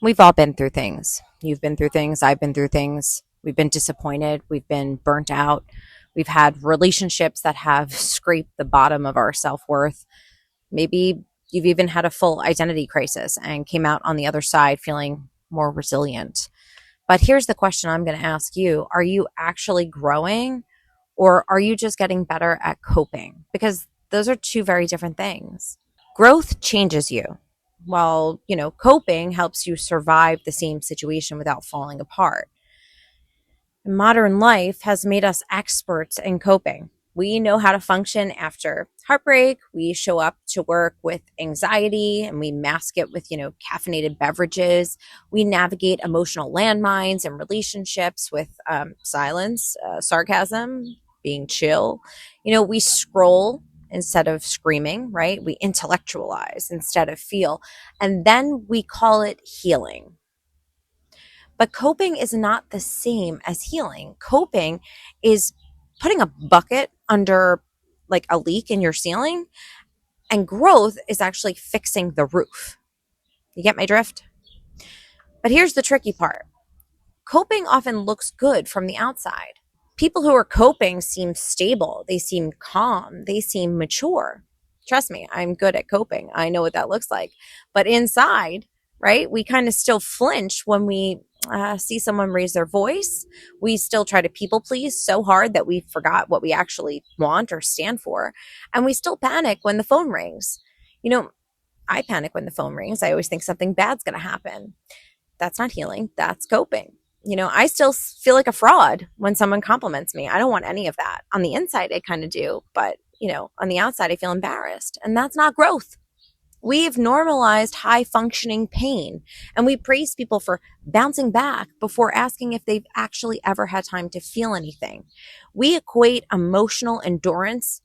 We've all been through things. You've been through things. I've been through things. We've been disappointed. We've been burnt out. We've had relationships that have scraped the bottom of our self worth. Maybe you've even had a full identity crisis and came out on the other side feeling more resilient. But here's the question I'm going to ask you. Are you actually growing, or are you just getting better at coping? Because those are two very different things. Growth changes you, while, coping helps you survive the same situation without falling apart. Modern life has made us experts in coping. We know how to function after heartbreak. We show up to work with anxiety and we mask it with, caffeinated beverages. We navigate emotional landmines and relationships with silence, sarcasm, being chill. We scroll instead of screaming, right? We intellectualize instead of feel. And then we call it healing. But coping is not the same as healing. Coping is putting a bucket under like a leak in your ceiling, and growth is actually fixing the roof. You get my drift? But here's the tricky part. Coping often looks good from the outside. People who are coping seem stable, they seem calm, they seem mature. Trust me, I'm good at coping. I know what that looks like. But inside, right, we kind of still flinch when we see someone raise their voice. We still try to people please so hard that we forgot what we actually want or stand for. And we still panic when the phone rings. You know, I panic when the phone rings. I always think something bad's going to happen. That's not healing, that's coping. I still feel like a fraud when someone compliments me. I don't want any of that. On the inside, I kind of do, but on the outside, I feel embarrassed, and that's not growth. We've normalized high functioning pain, and we praise people for bouncing back before asking if they've actually ever had time to feel anything. We equate emotional endurance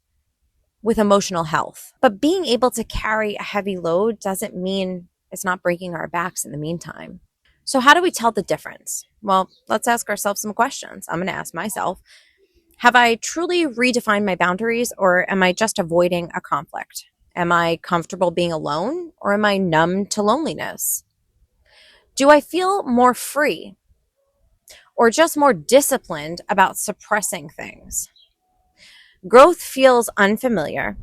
with emotional health, but being able to carry a heavy load doesn't mean it's not breaking our backs in the meantime. So, how do we tell the difference? Well, let's ask ourselves some questions. I'm going to ask myself, have I truly redefined my boundaries, or am I just avoiding a conflict? Am I comfortable being alone, or am I numb to loneliness? Do I feel more free, or just more disciplined about suppressing things? Growth feels unfamiliar.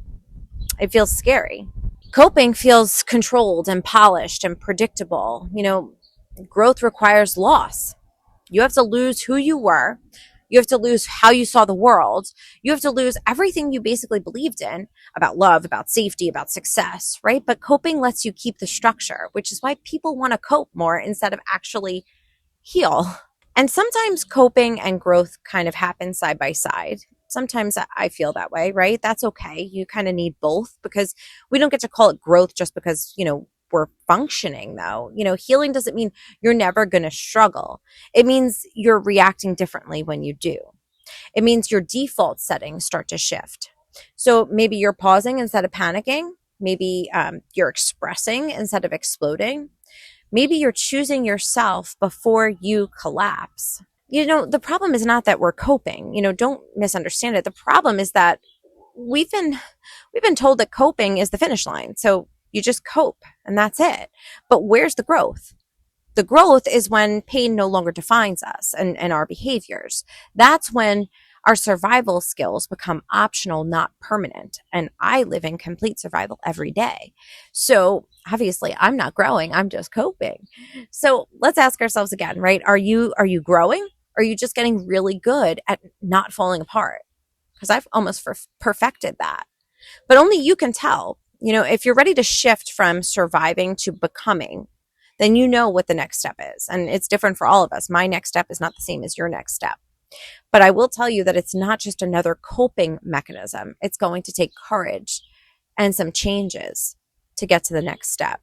It feels scary. Coping feels controlled and polished and predictable. Growth requires loss. You have to lose who you were. You have to lose how you saw the world. You have to lose everything you basically believed in about love, about safety, about success, right? But coping lets you keep the structure, which is why people want to cope more instead of actually heal. And sometimes coping and growth kind of happen side by side. Sometimes I feel that way, right? That's okay. You kind of need both, because we don't get to call it growth just because, we're functioning though. Healing doesn't mean you're never going to struggle. It means you're reacting differently when you do. It means your default settings start to shift. So maybe you're pausing instead of panicking. Maybe you're expressing instead of exploding. Maybe you're choosing yourself before you collapse. The problem is not that we're coping. Don't misunderstand it. The problem is that we've been told that coping is the finish line. So you just cope and that's it. But where's the growth? The growth is when pain no longer defines us and our behaviors. That's when our survival skills become optional, not permanent. And I live in complete survival every day. So obviously I'm not growing. I'm just coping. So let's ask ourselves again, right? Are you growing? Or are you just getting really good at not falling apart? Because I've almost perfected that. But only you can tell. If you're ready to shift from surviving to becoming, then you know what the next step is. And it's different for all of us. My next step is not the same as your next step. But I will tell you that it's not just another coping mechanism. It's going to take courage and some changes to get to the next step.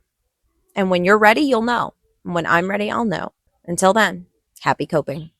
And when you're ready, you'll know. And when I'm ready, I'll know. Until then, happy coping.